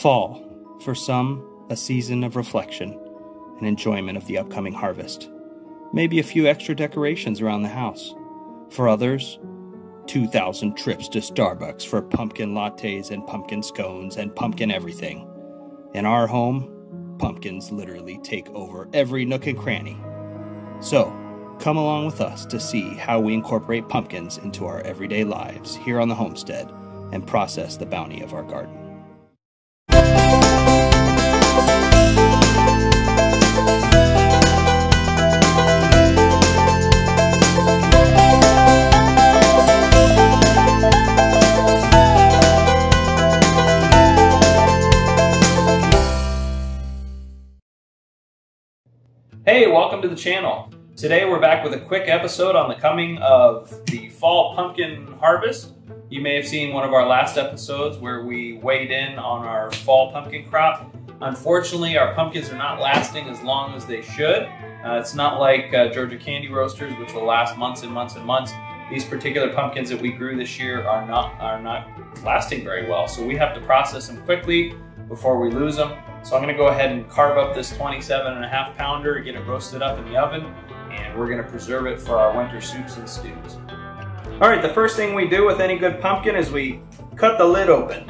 Fall, for some, a season of reflection and enjoyment of the upcoming harvest. Maybe a few extra decorations around the house. For others, 2,000 trips to Starbucks for pumpkin lattes and pumpkin scones and pumpkin everything. In our home, pumpkins literally take over every nook and cranny. So, come along with us to see how we incorporate pumpkins into our everyday lives here on the homestead and process the bounty of our garden. Hey, welcome to the channel. Today we're back with a quick episode on the coming of the fall pumpkin harvest. You may have seen one of our last episodes where we weighed in on our fall pumpkin crop. Unfortunately, our pumpkins are not lasting as long as they should. It's not like Georgia candy roasters, which will last months and months and months. These particular pumpkins that we grew this year are not lasting very well. So we have to process them quickly before we lose them. So I'm gonna go ahead and carve up this 27.5 pounder, get it roasted up in the oven, and we're gonna preserve it for our winter soups and stews. All right, the first thing we do with any good pumpkin is we cut the lid open.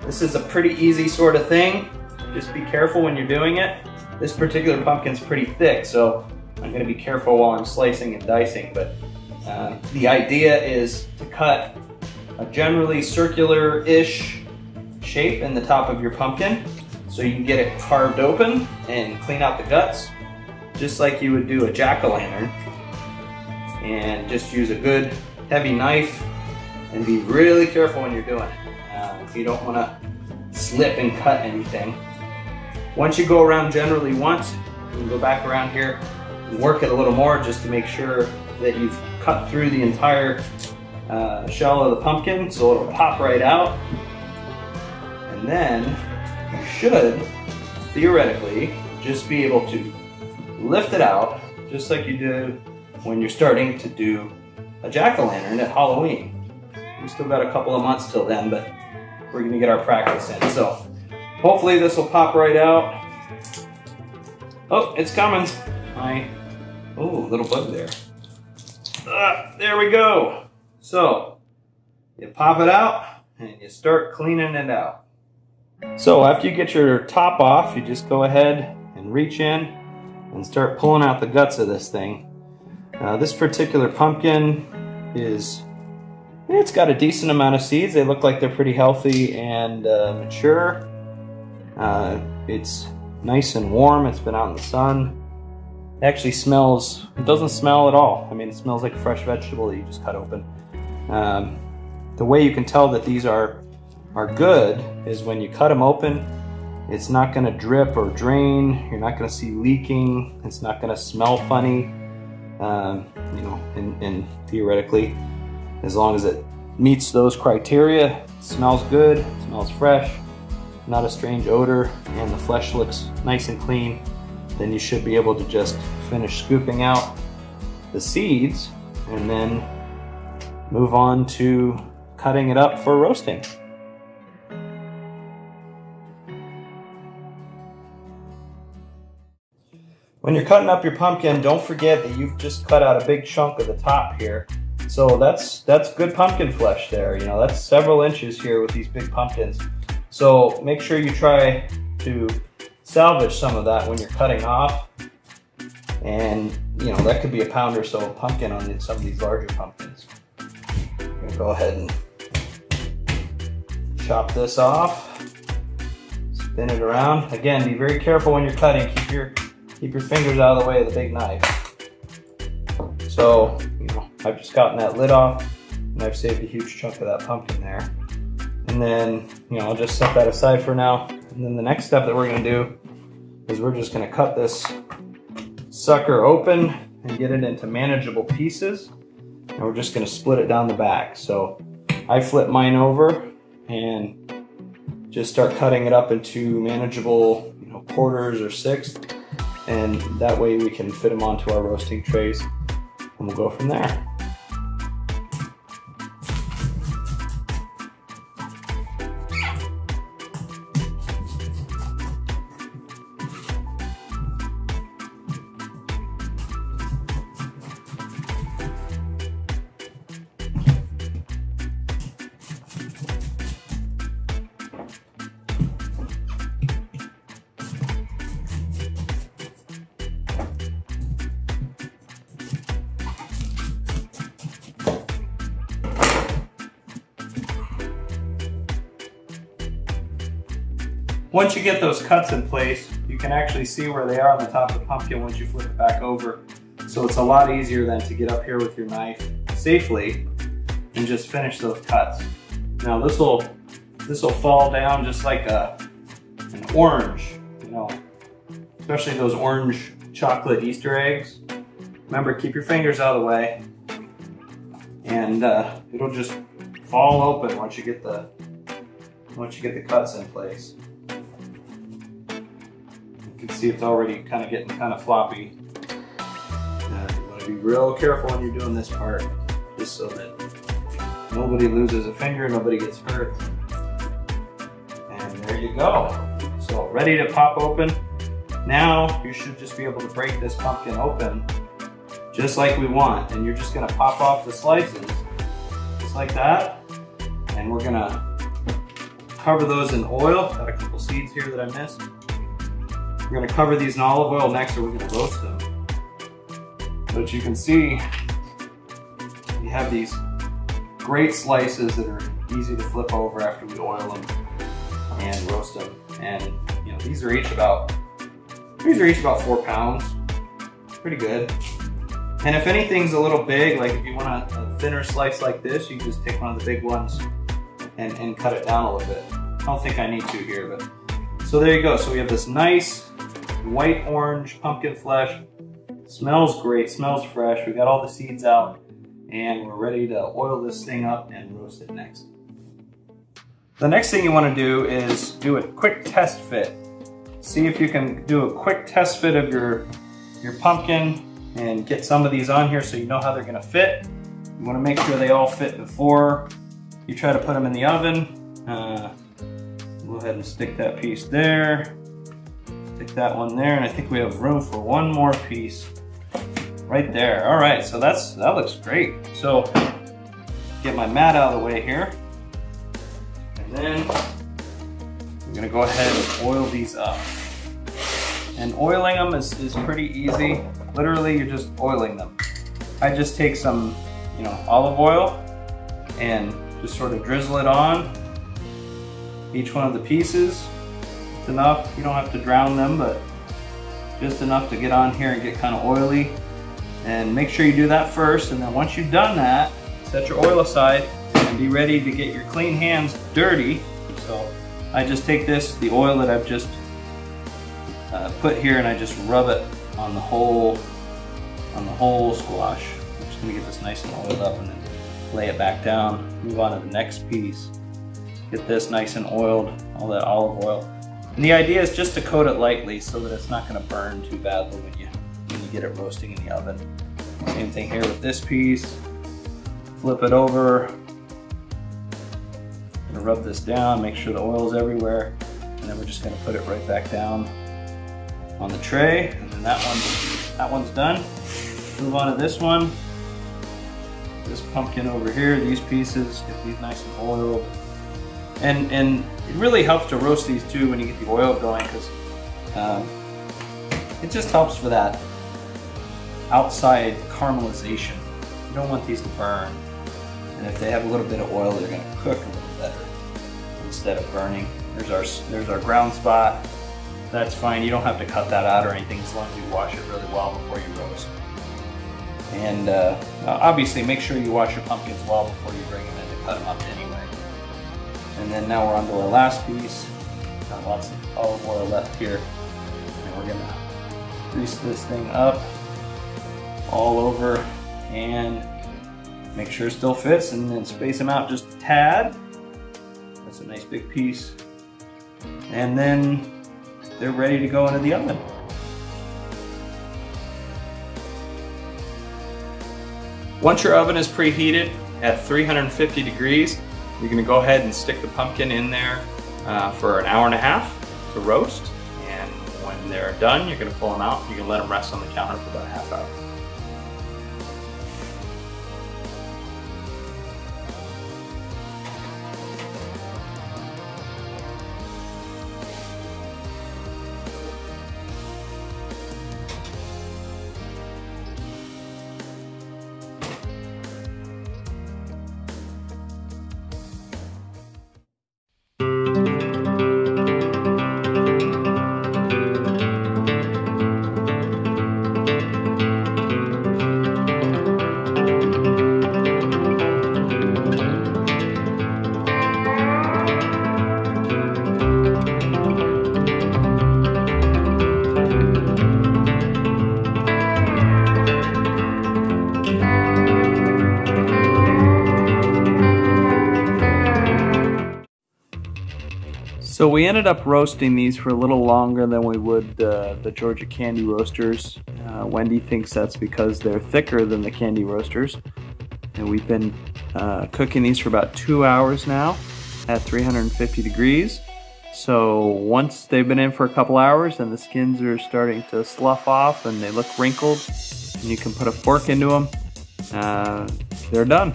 This is a pretty easy sort of thing. Just be careful when you're doing it. This particular pumpkin's pretty thick, so I'm gonna be careful while I'm slicing and dicing, but the idea is to cut a generally circular-ish shape in the top of your pumpkin so you can get it carved open and clean out the guts, just like you would do a jack-o'-lantern. And just use a good heavy knife and be really careful when you're doing it. You don't want to slip and cut anything. Once you go around generally once, you can go back around here and work it a little more just to make sure that you've cut through the entire shell of the pumpkin so it'll pop right out. And then you should, theoretically, just be able to lift it out just like you do when you're starting to do a jack-o'-lantern at Halloween. We still got a couple of months till then, but we're gonna get our practice in. So hopefully this will pop right out. Oh, it's coming. Oh, little bug there. There we go. So you pop it out and you start cleaning it out. So after you get your top off, you just go ahead and reach in and start pulling out the guts of this thing. This particular pumpkin it's got a decent amount of seeds. They look like they're pretty healthy and mature. It's nice and warm. It's been out in the sun. It actually smells, it doesn't smell at all. I mean, it smells like a fresh vegetable that you just cut open. The way you can tell that these are good is when you cut them open, it's not going to drip or drain. You're not going to see leaking. It's not going to smell funny. You know, and theoretically, as long as it meets those criteria, it smells good, it smells fresh, not a strange odor, and the flesh looks nice and clean, then you should be able to just finish scooping out the seeds and then move on to cutting it up for roasting. When you're cutting up your pumpkin, don't forget that you've just cut out a big chunk of the top here. So that's good pumpkin flesh there. You know, that's several inches here with these big pumpkins. So make sure you try to salvage some of that when you're cutting off. And you know, that could be a pound or so of pumpkin on some of these larger pumpkins. I'm gonna go ahead and chop this off. Spin it around. Again, be very careful when you're cutting. Keep your fingers out of the way of the big knife. So, you know, I've just gotten that lid off and I've saved a huge chunk of that pumpkin there. And then, you know, I'll just set that aside for now. And then the next step that we're gonna do is we're just gonna cut this sucker open and get it into manageable pieces. And we're just gonna split it down the back. So I flip mine over and just start cutting it up into manageable, you know, quarters or sixths. And that way we can fit them onto our roasting trays and we'll go from there. Once you get those cuts in place, you can actually see where they are on the top of the pumpkin once you flip it back over. So it's a lot easier then to get up here with your knife safely and just finish those cuts. Now this will fall down just like an orange, you know, especially those orange chocolate Easter eggs. Remember, keep your fingers out of the way, and it'll just fall open once you get the cuts in place. You can see it's already kind of getting kind of floppy. You want to be real careful when you're doing this part, just so that nobody loses a finger, nobody gets hurt. And there you go. So ready to pop open. Now you should just be able to break this pumpkin open just like we want. And you're just gonna pop off the slices, just like that. And we're gonna cover those in oil. Got a couple seeds here that I missed. We're gonna cover these in olive oil next, or we're gonna roast them. But you can see we have these great slices that are easy to flip over after we oil them and roast them. And you know, these are each about 4 pounds. Pretty good. And if anything's a little big, like if you want a thinner slice like this, you can just take one of the big ones and cut it down a little bit. I don't think I need to here, but so there you go. So we have this nice white orange pumpkin flesh. Smells great, smells fresh. We got all the seeds out, and we're ready to oil this thing up and roast it next. The next thing you want to do is do a quick test fit. See if you can do a quick test fit of your pumpkin and get some of these on here so you know how they're going to fit. You want to make sure they all fit before you try to put them in the oven. Go ahead and stick that piece there. Stick that one there, and I think we have room for one more piece right there. All right, so that looks great. So get my mat out of the way here, and then I'm gonna go ahead and oil these up. And oiling them is pretty easy. Literally, you're just oiling them. I just take some, you know, olive oil and just sort of drizzle it on each one of the pieces. It's enough. You don't have to drown them, but just enough to get on here and get kind of oily. And make sure you do that first, and then once you've done that, set your oil aside and be ready to get your clean hands dirty. So I just take the oil that I've just put here, and I just rub it on the whole squash. I'm just gonna get this nice and oiled up and then lay it back down. Move on to the next piece. Get this nice and oiled, all that olive oil. And the idea is just to coat it lightly so that it's not gonna burn too badly when you get it roasting in the oven. Same thing here with this piece. Flip it over. I'm gonna rub this down, make sure the oil is everywhere, and then we're just gonna put it right back down on the tray. And then that one's done. Move on to this one. This pumpkin over here, these pieces, get these nice and oiled. And it really helps to roast these too when you get the oil going, because it just helps for that outside caramelization. You don't want these to burn. And if they have a little bit of oil, they're gonna cook a little better instead of burning. There's our ground spot. That's fine. You don't have to cut that out or anything as long as you wash it really well before you roast. And obviously make sure you wash your pumpkins well before you bring them in to cut them up anyway. And then now we're on to our last piece. Got lots of olive oil left here. And we're gonna grease this thing up all over and make sure it still fits, and then space them out just a tad. That's a nice big piece. And then they're ready to go into the oven. Once your oven is preheated at 350 degrees, you're gonna go ahead and stick the pumpkin in there for an hour and a half to roast. And when they're done, you're gonna pull them out. You can let them rest on the counter for about a half hour. So we ended up roasting these for a little longer than we would the Georgia candy roasters. Wendy thinks that's because they're thicker than the candy roasters. And we've been cooking these for about 2 hours now at 350 degrees. So once they've been in for a couple hours and the skins are starting to slough off and they look wrinkled, and you can put a fork into them, they're done.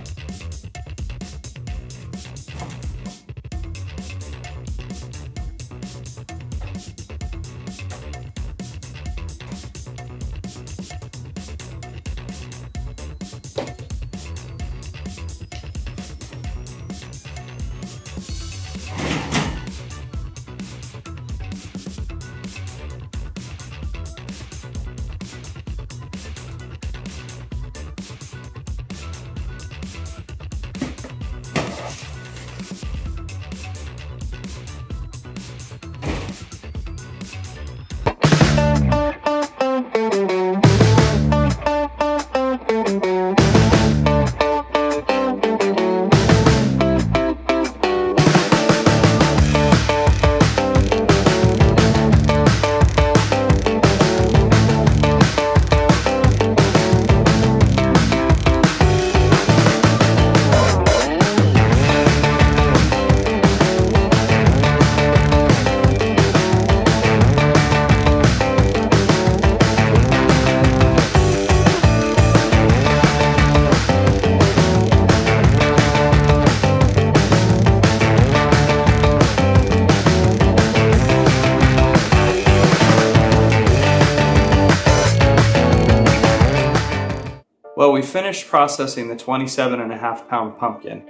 Well, we finished processing the 27.5 pound pumpkin,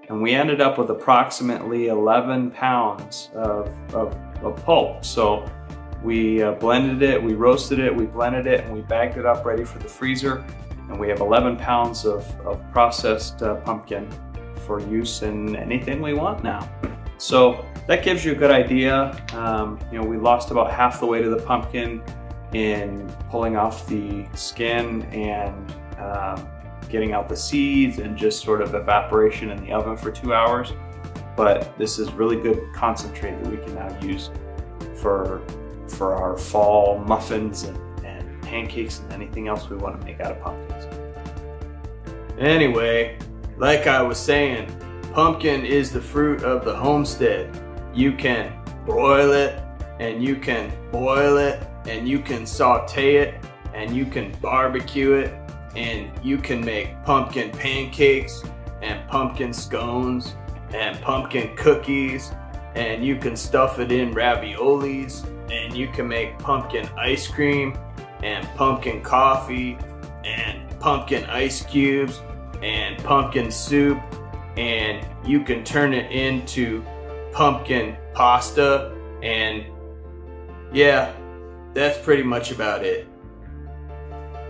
and we ended up with approximately 11 pounds of pulp. So we blended it, we roasted it, we blended it, and we bagged it up ready for the freezer. And we have 11 pounds of processed pumpkin for use in anything we want now. So that gives you a good idea. You know, we lost about half the weight of the pumpkin in pulling off the skin and getting out the seeds and just sort of evaporation in the oven for 2 hours. But this is really good concentrate that we can now use for our fall muffins and pancakes and anything else we want to make out of pumpkins. Anyway, like I was saying, pumpkin is the fruit of the homestead. You can broil it, and you can boil it, and you can saute it, and you can barbecue it, and you can make pumpkin pancakes and pumpkin scones and pumpkin cookies, and you can stuff it in raviolis, and you can make pumpkin ice cream and pumpkin coffee and pumpkin ice cubes and pumpkin soup, and you can turn it into pumpkin pasta. And yeah, that's pretty much about it.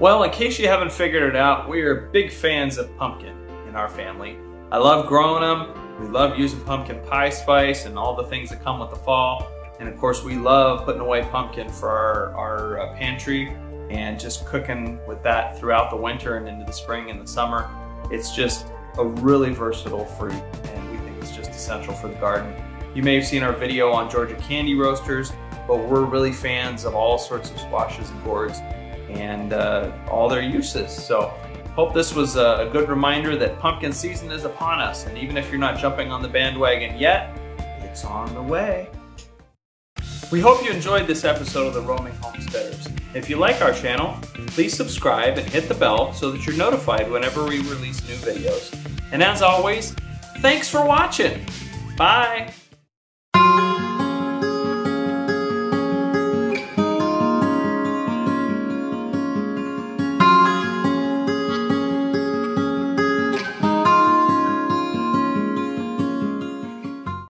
Well, in case you haven't figured it out, we are big fans of pumpkin in our family. I love growing them. We love using pumpkin pie spice and all the things that come with the fall. And of course, we love putting away pumpkin for our pantry and just cooking with that throughout the winter and into the spring and the summer. It's just a really versatile fruit, and we think it's just essential for the garden. You may have seen our video on Georgia candy roasters, but we're really fans of all sorts of squashes and gourds and all their uses. So hope this was a good reminder that pumpkin season is upon us, and even if you're not jumping on the bandwagon yet, it's on the way. We hope you enjoyed this episode of the Roaming Homesteaders. If you like our channel, please subscribe and hit the bell so that you're notified whenever we release new videos. And as always, thanks for watching. Bye.